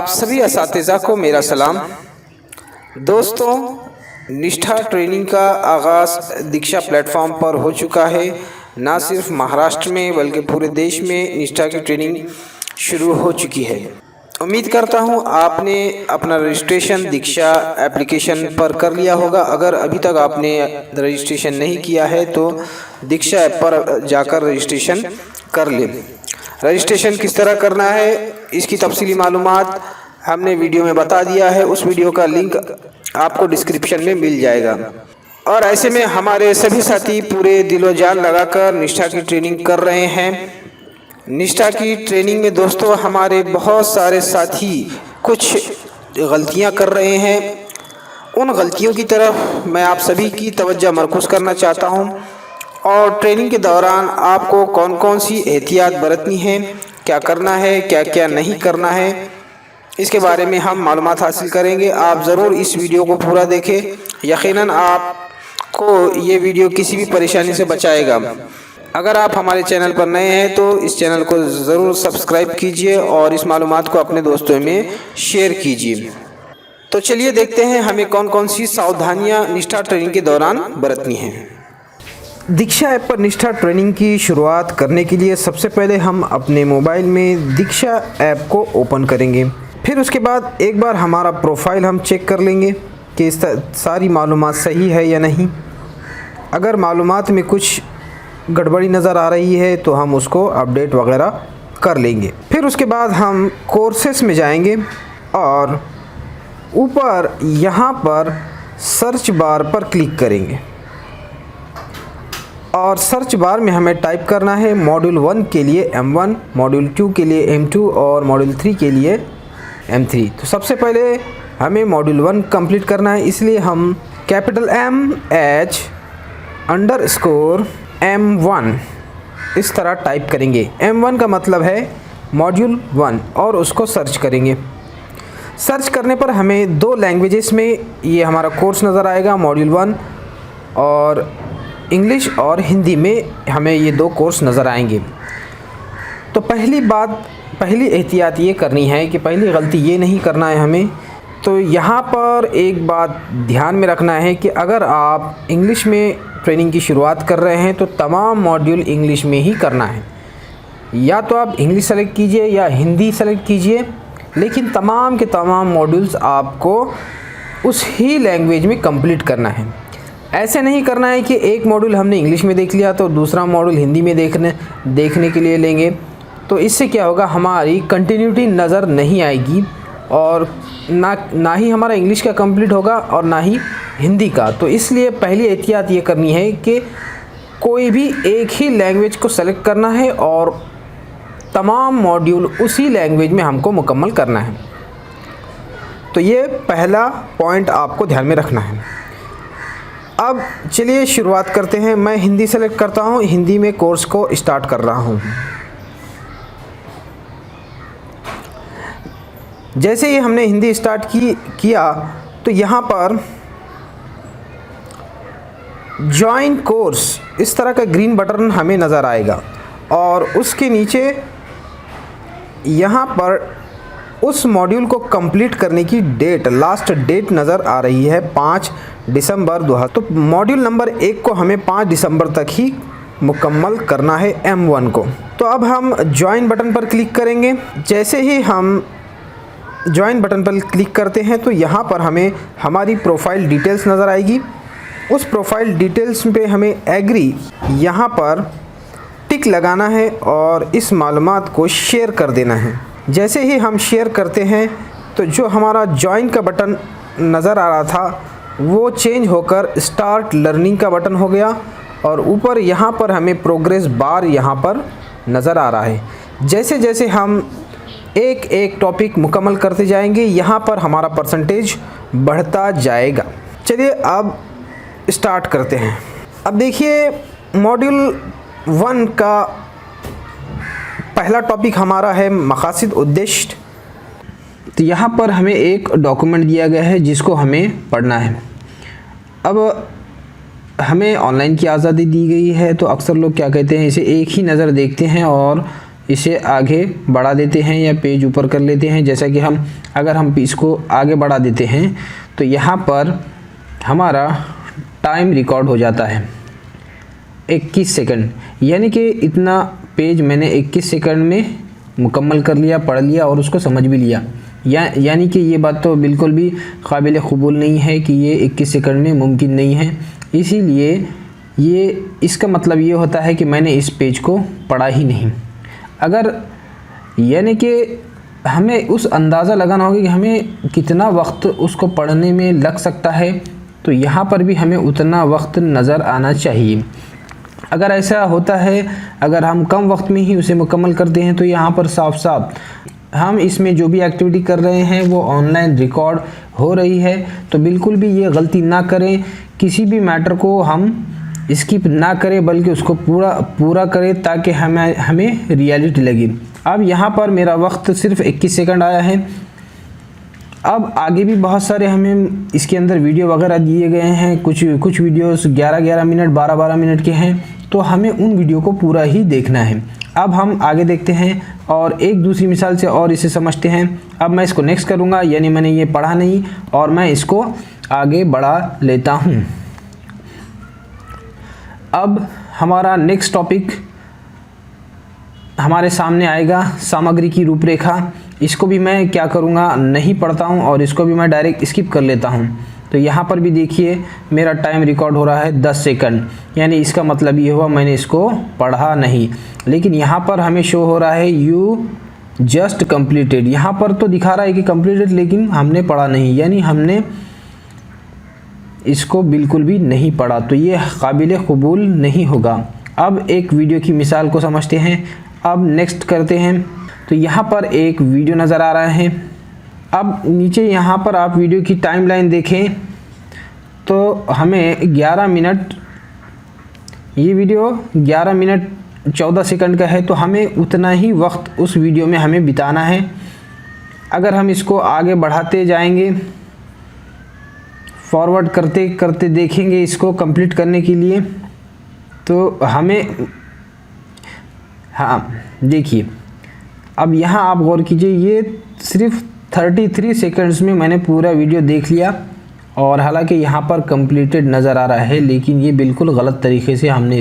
आप सभी असातिज़ा को मेरा सलाम। दोस्तों, निष्ठा ट्रेनिंग का आगाज़ दीक्षा प्लेटफॉर्म पर हो चुका है। ना सिर्फ महाराष्ट्र में बल्कि पूरे देश में निष्ठा की ट्रेनिंग शुरू हो चुकी है। उम्मीद करता हूं आपने अपना रजिस्ट्रेशन दीक्षा एप्लीकेशन पर कर लिया होगा। अगर अभी तक आपने रजिस्ट्रेशन नहीं किया है तो दीक्षा ऐप पर जाकर रजिस्ट्रेशन कर लें। रजिस्ट्रेशन किस तरह करना है इसकी तफसीली मालूमात हमने वीडियो में बता दिया है। उस वीडियो का लिंक आपको डिस्क्रिप्शन में मिल जाएगा। और ऐसे में हमारे सभी साथी पूरे दिलो जान लगाकर निष्ठा की ट्रेनिंग कर रहे हैं। निष्ठा की ट्रेनिंग में दोस्तों हमारे बहुत सारे साथी कुछ गलतियां कर रहे हैं। उन गलतियों की तरफ मैं आप सभी की तवज्जो मरकूज़ करना चाहता हूं। और ट्रेनिंग के दौरान आपको कौन कौन सी एहतियात बरतनी है, क्या करना है, क्या क्या नहीं करना है, इसके बारे में हम मालूमात हासिल करेंगे। आप ज़रूर इस वीडियो को पूरा देखें। यकीनन आपको ये वीडियो किसी भी परेशानी से बचाएगा। अगर आप हमारे चैनल पर नए हैं तो इस चैनल को ज़रूर सब्सक्राइब कीजिए और इस मालूमात को अपने दोस्तों में शेयर कीजिए। तो चलिए देखते हैं हमें कौन कौन सी सावधानियाँ निष्ठा ट्रेनिंग के दौरान बरतनी हैं। दीक्षा ऐप पर निष्ठा ट्रेनिंग की शुरुआत करने के लिए सबसे पहले हम अपने मोबाइल में दीक्षा ऐप को ओपन करेंगे। फिर उसके बाद एक बार हमारा प्रोफाइल हम चेक कर लेंगे कि सारी मालूमात सही है या नहीं। अगर मालूमात में कुछ गड़बड़ी नज़र आ रही है तो हम उसको अपडेट वगैरह कर लेंगे। फिर उसके बाद हम कोर्सेस में जाएंगे और ऊपर यहाँ पर सर्च बार पर क्लिक करेंगे और सर्च बार में हमें टाइप करना है मॉड्यूल 1 के लिए M1, मॉड्यूल 2 के लिए M2 और मॉड्यूल 3 के लिए M3। तो सबसे पहले हमें मॉड्यूल 1 कंप्लीट करना है, इसलिए हम कैपिटल MH_M1 इस तरह टाइप करेंगे। M1 का मतलब है मॉड्यूल 1 और उसको सर्च करेंगे। सर्च करने पर हमें 2 लैंग्वेजेस में ये हमारा कोर्स नज़र आएगा। मॉड्यूल 1 और इंग्लिश और हिंदी में हमें ये 2 कोर्स नज़र आएंगे। तो पहली एहतियात ये करनी है कि पहली गलती ये नहीं करना है हमें। तो यहाँ पर एक बात ध्यान में रखना है कि अगर आप इंग्लिश में ट्रेनिंग की शुरुआत कर रहे हैं तो तमाम मॉड्यूल इंग्लिश में ही करना है। या तो आप इंग्लिश सेलेक्ट कीजिए या हिंदी सेलेक्ट कीजिए, लेकिन तमाम के तमाम मॉड्यूल्स आपको उस ही लैंग्वेज में कंप्लीट करना है। ऐसे नहीं करना है कि एक मॉड्यूल हमने इंग्लिश में देख लिया तो दूसरा मॉड्यूल हिंदी में देखने के लिए लेंगे। तो इससे क्या होगा, हमारी कंटिन्यूटी नज़र नहीं आएगी और ना ही हमारा इंग्लिश का कंप्लीट होगा और ना ही हिंदी का। तो इसलिए पहली एहतियात ये करनी है कि कोई भी एक ही लैंग्वेज को सेलेक्ट करना है और तमाम मॉड्यूल उसी लैंग्वेज में हमको मुकम्मल करना है। तो ये पहला पॉइंट आपको ध्यान में रखना है। अब चलिए शुरुआत करते हैं। मैं हिंदी सेलेक्ट करता हूँ, हिंदी में कोर्स को स्टार्ट कर रहा हूँ। जैसे ही हमने हिंदी स्टार्ट किया तो यहाँ पर जॉइन कोर्स इस तरह का ग्रीन बटन हमें नज़र आएगा और उसके नीचे यहाँ पर उस मॉड्यूल को कंप्लीट करने की डेट, लास्ट डेट नज़र आ रही है 5 दिसंबर 2000। तो मॉड्यूल नंबर 1 को हमें 5 दिसंबर तक ही मुकम्मल करना है M1 को। तो अब हम ज्वाइन बटन पर क्लिक करेंगे। जैसे ही हम ज्वाइन बटन पर क्लिक करते हैं तो यहाँ पर हमें हमारी प्रोफाइल डिटेल्स नज़र आएगी। उस प्रोफाइल डिटेल्स पे हमें एग्री यहाँ पर टिक लगाना है और इस मालूमात को शेयर कर देना है। जैसे ही हम शेयर करते हैं तो जो हमारा ज्वाइन का बटन नज़र आ रहा था वो चेंज होकर स्टार्ट लर्निंग का बटन हो गया और ऊपर यहाँ पर हमें प्रोग्रेस बार यहाँ पर नज़र आ रहा है। जैसे जैसे हम एक एक टॉपिक मुकम्मल करते जाएंगे यहाँ पर हमारा परसेंटेज बढ़ता जाएगा। चलिए अब स्टार्ट करते हैं। अब देखिए मॉड्यूल 1 का पहला टॉपिक हमारा है मकासद उद्देश्य। तो यहाँ पर हमें एक डॉक्यूमेंट दिया गया है जिसको हमें पढ़ना है। अब हमें ऑनलाइन की आज़ादी दी गई है तो अक्सर लोग क्या कहते हैं, इसे एक ही नज़र देखते हैं और इसे आगे बढ़ा देते हैं या पेज ऊपर कर लेते हैं। जैसा कि अगर हम इसको आगे बढ़ा देते हैं तो यहाँ पर हमारा टाइम रिकॉर्ड हो जाता है 21 सेकंड, यानी कि इतना पेज मैंने 21 सेकंड में मुकम्मल कर लिया, पढ़ लिया और उसको समझ भी लिया। यानी कि ये बात तो बिल्कुल भी काबिल क़बूल नहीं है कि ये 21 सेकंड में मुमकिन नहीं है। इसीलिए इसका मतलब ये होता है कि मैंने इस पेज को पढ़ा ही नहीं। अगर यानी कि हमें उस अंदाज़ा लगाना होगा कि हमें कितना वक्त उसको पढ़ने में लग सकता है, तो यहाँ पर भी हमें उतना वक्त नज़र आना चाहिए। अगर ऐसा होता है, अगर हम कम वक्त में ही उसे मुकम्मल करते हैं तो यहाँ पर साफ साफ हम इसमें जो भी एक्टिविटी कर रहे हैं वो ऑनलाइन रिकॉर्ड हो रही है। तो बिल्कुल भी ये गलती ना करें, किसी भी मैटर को हम स्किप ना करें बल्कि उसको पूरा करें ताकि हमें रियलिटी लगे। अब यहाँ पर मेरा वक्त सिर्फ 21 सेकंड आया है। अब आगे भी बहुत सारे हमें इसके अंदर वीडियो वगैरह दिए गए हैं, कुछ वीडियोस 11-11 मिनट 12-12 मिनट के हैं, तो हमें उन वीडियो को पूरा ही देखना है। अब हम आगे देखते हैं और एक दूसरी मिसाल से और इसे समझते हैं। अब मैं इसको नेक्स्ट करूँगा, यानी मैंने ये पढ़ा नहीं और मैं इसको आगे बढ़ा लेता हूँ। अब हमारा नेक्स्ट टॉपिक हमारे सामने आएगा, सामग्री की रूपरेखा। इसको भी मैं क्या करूँगा, नहीं पढ़ता हूँ और इसको भी मैं डायरेक्ट स्किप कर लेता हूँ। तो यहाँ पर भी देखिए मेरा टाइम रिकॉर्ड हो रहा है 10 सेकंड, यानी इसका मतलब ये हुआ मैंने इसको पढ़ा नहीं। लेकिन यहाँ पर हमें शो हो रहा है यू जस्ट कंप्लीटेड। यहाँ पर तो दिखा रहा है कि कंप्लीटेड, लेकिन हमने पढ़ा नहीं, यानी हमने इसको बिल्कुल भी नहीं पढ़ा, तो ये काबिल क़बूल नहीं होगा। अब एक वीडियो की मिसाल को समझते हैं। अब नेक्स्ट करते हैं। तो यहाँ पर एक वीडियो नज़र आ रहा है। अब नीचे यहाँ पर आप वीडियो की टाइमलाइन देखें तो हमें 11 मिनट, ये वीडियो 11 मिनट 14 सेकंड का है, तो हमें उतना ही वक्त उस वीडियो में हमें बिताना है। अगर हम इसको आगे बढ़ाते जाएंगे, फॉरवर्ड करते करते देखेंगे इसको कंप्लीट करने के लिए, तो हमें देखिए अब यहाँ आप गौर कीजिए, ये सिर्फ 33 सेकंड्स में मैंने पूरा वीडियो देख लिया और हालांकि यहाँ पर कंप्लीटेड नज़र आ रहा है, लेकिन ये बिल्कुल गलत तरीके से हमने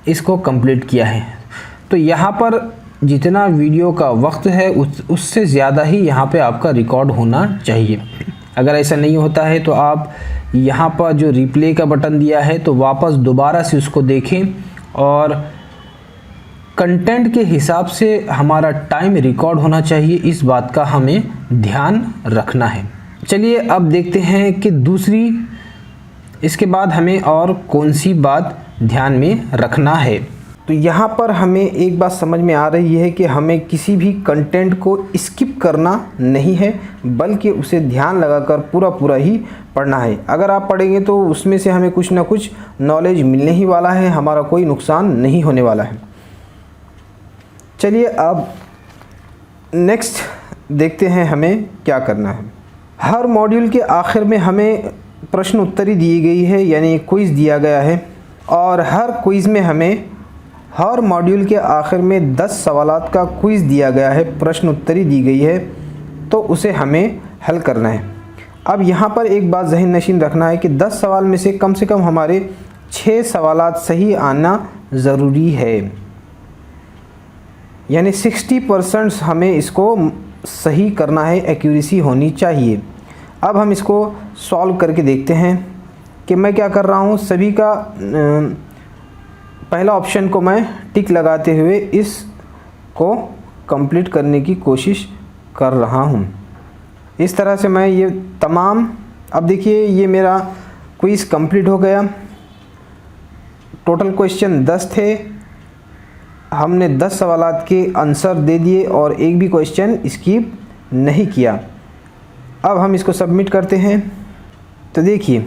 इसको कंप्लीट किया है। तो यहाँ पर जितना वीडियो का वक्त है उससे ज़्यादा ही यहाँ पे आपका रिकॉर्ड होना चाहिए। अगर ऐसा नहीं होता है तो आप यहाँ पर जो रिप्ले का बटन दिया है तो वापस दोबारा से उसको देखें और कंटेंट के हिसाब से हमारा टाइम रिकॉर्ड होना चाहिए, इस बात का हमें ध्यान रखना है। चलिए अब देखते हैं कि इसके बाद हमें और कौन सी बात ध्यान में रखना है। तो यहाँ पर हमें एक बात समझ में आ रही है कि हमें किसी भी कंटेंट को स्किप करना नहीं है, बल्कि उसे ध्यान लगाकर पूरा ही पढ़ना है। अगर आप पढ़ेंगे तो उसमें से हमें कुछ ना कुछ नॉलेज मिलने ही वाला है, हमारा कोई नुकसान नहीं होने वाला है। चलिए अब नेक्स्ट देखते हैं हमें क्या करना है। हर मॉड्यूल के आखिर में हमें प्रश्न उत्तरी दी गई है, यानी क्विज़ दिया गया है, और हर क्विज़ में हमें हर मॉड्यूल के आखिर में 10 सवालात का क्विज़ दिया गया है, प्रश्न उत्तरी दी गई है, तो उसे हमें हल करना है। अब यहाँ पर एक बात ज़हन नशीन रखना है कि 10 सवाल में से कम हमारे 6 सवालात सही आना ज़रूरी है, यानी 60% हमें इसको सही करना है, एक्यूरेसी होनी चाहिए। अब हम इसको सॉल्व करके देखते हैं कि मैं क्या कर रहा हूँ। सभी का पहला ऑप्शन को मैं टिक लगाते हुए इसको कंप्लीट करने की कोशिश कर रहा हूँ। इस तरह से मैं ये तमाम, अब देखिए ये मेरा क्विज़ कंप्लीट हो गया। टोटल क्वेश्चन 10 थे, हमने 10 सवालात के आंसर दे दिए और एक भी क्वेश्चन स्किप नहीं किया। अब हम इसको सबमिट करते हैं। तो देखिए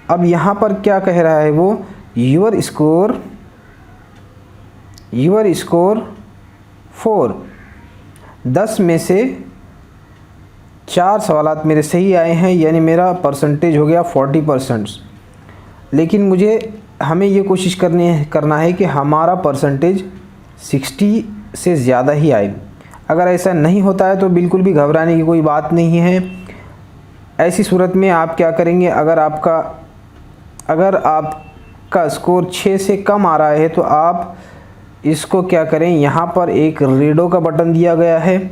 अब यहाँ पर क्या कह रहा है वो, योर स्कोर 4, 10 में से 4 सवालात मेरे सही आए हैं, यानी मेरा परसेंटेज हो गया 40%। लेकिन हमें ये कोशिश करना है कि हमारा परसेंटेज 60 से ज़्यादा ही आए। अगर ऐसा नहीं होता है तो बिल्कुल भी घबराने की कोई बात नहीं है। ऐसी सूरत में आप क्या करेंगे, अगर आपका स्कोर 6 से कम आ रहा है तो आप इसको क्या करें, यहाँ पर एक रीडो का बटन दिया गया है,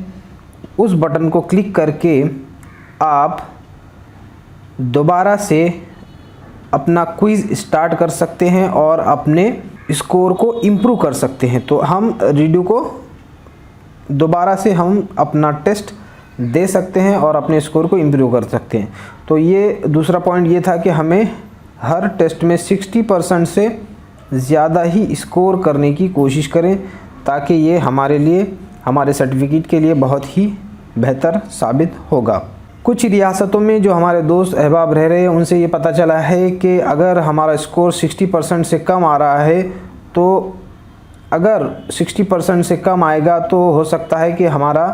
उस बटन को क्लिक करके आप दोबारा से अपना क्विज़ स्टार्ट कर सकते हैं और अपने स्कोर को इम्प्रूव कर सकते हैं। तो हम रीडो को दोबारा से हम अपना टेस्ट दे सकते हैं और अपने स्कोर को इम्प्रूव कर सकते हैं। तो ये दूसरा पॉइंट ये था कि हमें हर टेस्ट में 60% से ज़्यादा ही स्कोर करने की कोशिश करें, ताकि ये हमारे लिए, हमारे सर्टिफिकेट के लिए बहुत ही बेहतर साबित होगा। कुछ रियासतों में जो हमारे दोस्त अहबाब रह रहे हैं उनसे ये पता चला है कि अगर हमारा स्कोर 60% से कम आ रहा है, तो अगर 60% से कम आएगा तो हो सकता है कि हमारा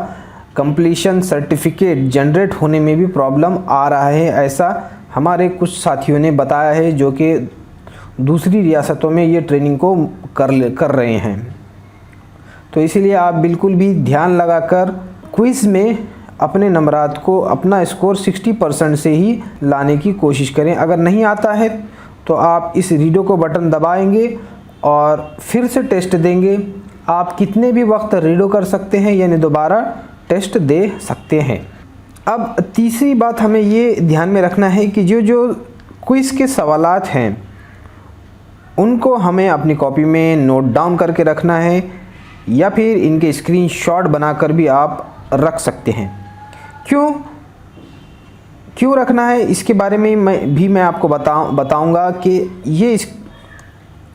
कंप्लीशन सर्टिफिकेट जनरेट होने में भी प्रॉब्लम आ रहा है। ऐसा हमारे कुछ साथियों ने बताया है जो कि दूसरी रियासतों में ये ट्रेनिंग को कर रहे हैं। तो इसीलिए आप बिल्कुल भी ध्यान लगाकर क्विज़ में अपने नंबरात को, अपना स्कोर 60% से ही लाने की कोशिश करें। अगर नहीं आता है तो आप इस रीडो को बटन दबाएंगे और फिर से टेस्ट देंगे। आप कितने भी वक्त रीडो कर सकते हैं, यानी दोबारा टेस्ट दे सकते हैं। अब तीसरी बात हमें ये ध्यान में रखना है कि जो क्विज़ के सवालात हैं उनको हमें अपनी कॉपी में नोट डाउन करके रखना है, या फिर इनके स्क्रीनशॉट बनाकर भी आप रख सकते हैं। क्यों रखना है इसके बारे में मैं आपको बताऊंगा कि ये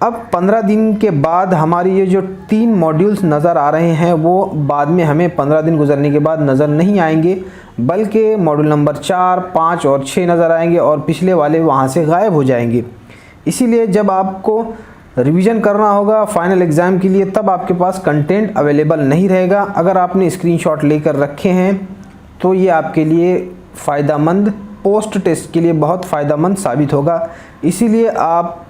अब 15 दिन के बाद हमारी ये जो 3 मॉड्यूल्स नज़र आ रहे हैं वो बाद में हमें 15 दिन गुजरने के बाद नज़र नहीं आएंगे, बल्कि मॉड्यूल नंबर 4, 5 और 6 नज़र आएंगे और पिछले वाले वहाँ से गायब हो जाएंगे। इसीलिए जब आपको रिवीजन करना होगा फाइनल एग्ज़ाम के लिए, तब आपके पास कंटेंट अवेलेबल नहीं रहेगा। अगर आपने स्क्रीनशॉट लेकर रखे हैं तो ये आपके लिए फ़ायदेमंद, पोस्ट टेस्ट के लिए बहुत फ़ायदेमंद साबित होगा। इसीलिए आप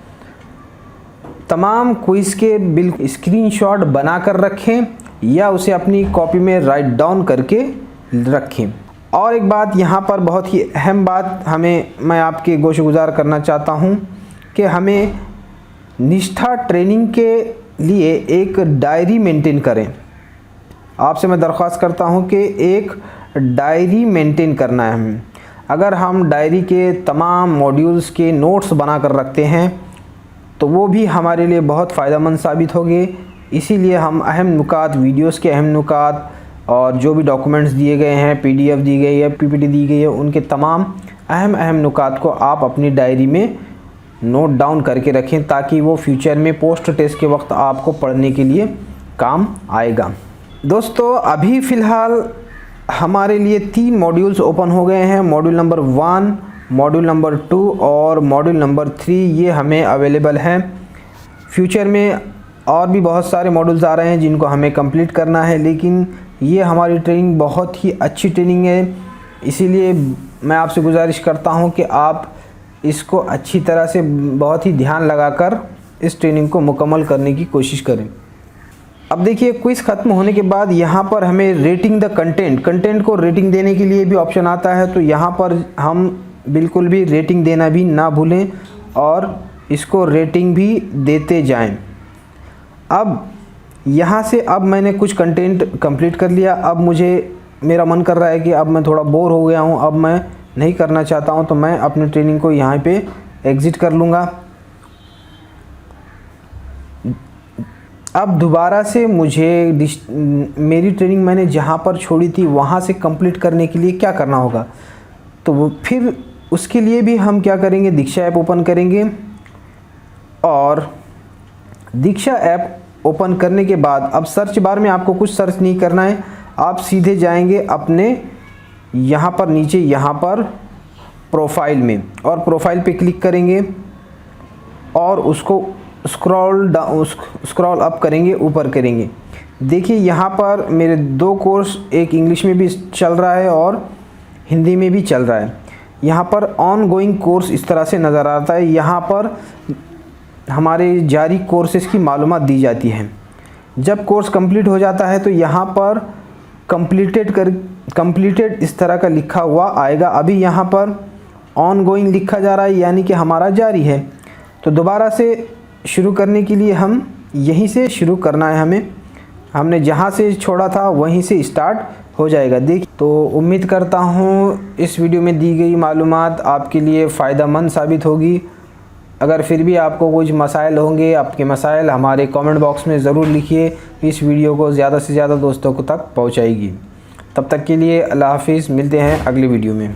तमाम क्विज़ के स्क्रीनशॉट बना कर रखें या उसे अपनी कॉपी में राइट डाउन करके रखें। और एक बात यहाँ पर बहुत ही अहम बात मैं आपके गोशगुजार करना चाहता हूँ कि हमें निष्ठा ट्रेनिंग के लिए एक डायरी मेंटेन करें। आपसे मैं दरख्वास्त करता हूँ कि एक डायरी मेंटेन करना है हमें। अगर हम डायरी के तमाम मॉड्यूल्स के नोट्स बना कर रखते हैं तो वो भी हमारे लिए बहुत फ़ायदेमंद साबित होंगे। इसीलिए हम अहम नुकात, वीडियोस के अहम नुकात और जो भी डॉक्यूमेंट्स दिए गए हैं, PDF दी गई है, PPT दी गई है, उनके तमाम अहम नुकात को आप अपनी डायरी में नोट डाउन करके रखें, ताकि वो फ्यूचर में पोस्ट टेस्ट के वक्त आपको पढ़ने के लिए काम आएगा। दोस्तों, अभी फ़िलहाल हमारे लिए 3 मॉड्यूल्स ओपन हो गए हैं। मॉड्यूल नंबर 1, मॉड्यूल नंबर 2 और मॉड्यूल नंबर 3 ये हमें अवेलेबल हैं। फ्यूचर में और भी बहुत सारे मॉड्यूल्स आ रहे हैं जिनको हमें कंप्लीट करना है, लेकिन ये हमारी ट्रेनिंग बहुत ही अच्छी ट्रेनिंग है। इसीलिए मैं आपसे गुजारिश करता हूँ कि आप इसको अच्छी तरह से बहुत ही ध्यान लगाकर इस ट्रेनिंग को मुकम्मल करने की कोशिश करें। अब देखिए, क्विज़ ख़त्म होने के बाद यहाँ पर हमें रेटिंग द कंटेंट को रेटिंग देने के लिए भी ऑप्शन आता है। तो यहाँ पर हम बिल्कुल भी रेटिंग देना भी ना भूलें और इसको रेटिंग भी देते जाएं। अब यहाँ से अब मैंने कुछ कंटेंट कंप्लीट कर लिया। अब मेरा मन कर रहा है कि अब मैं थोड़ा बोर हो गया हूँ, अब मैं नहीं करना चाहता हूँ, तो मैं अपनी ट्रेनिंग को यहाँ पे एग्ज़िट कर लूँगा। अब दोबारा से मेरी ट्रेनिंग मैंने जहाँ पर छोड़ी थी वहाँ से कंप्लीट करने के लिए क्या करना होगा, तो वो फिर उसके लिए भी हम क्या करेंगे, दीक्षा ऐप ओपन करेंगे। और दीक्षा ऐप ओपन करने के बाद अब सर्च बार में आपको कुछ सर्च नहीं करना है, आप सीधे जाएंगे अपने यहाँ पर नीचे, यहाँ पर प्रोफाइल में, और प्रोफाइल पे क्लिक करेंगे और उसको स्क्रॉल अप करेंगे, ऊपर करेंगे। देखिए यहाँ पर मेरे 2 कोर्स, एक इंग्लिश में भी चल रहा है और हिंदी में भी चल रहा है। यहाँ पर ऑन गोइंग कोर्स इस तरह से नज़र आता है। यहाँ पर हमारे जारी कोर्सेज़ की मालूमात दी जाती हैं। जब कोर्स कंप्लीट हो जाता है तो यहाँ पर कंप्लीटेड इस तरह का लिखा हुआ आएगा। अभी यहाँ पर ऑनगोइंग लिखा जा रहा है, यानी कि हमारा जारी है। तो दोबारा से शुरू करने के लिए हम यहीं से शुरू करना है, हमने जहाँ से छोड़ा था वहीं से स्टार्ट हो जाएगा। देखिए, तो उम्मीद करता हूँ इस वीडियो में दी गई मालूमात आपके लिए फ़ायदेमंद साबित होगी। अगर फिर भी आपको कुछ मसाइल होंगे, आपके मसाइल हमारे कमेंट बॉक्स में ज़रूर लिखिए। इस वीडियो को ज़्यादा से ज़्यादा दोस्तों को तक पहुँचाएगी। तब तक के लिए अल्लाह हाफिज़, मिलते हैं अगली वीडियो में।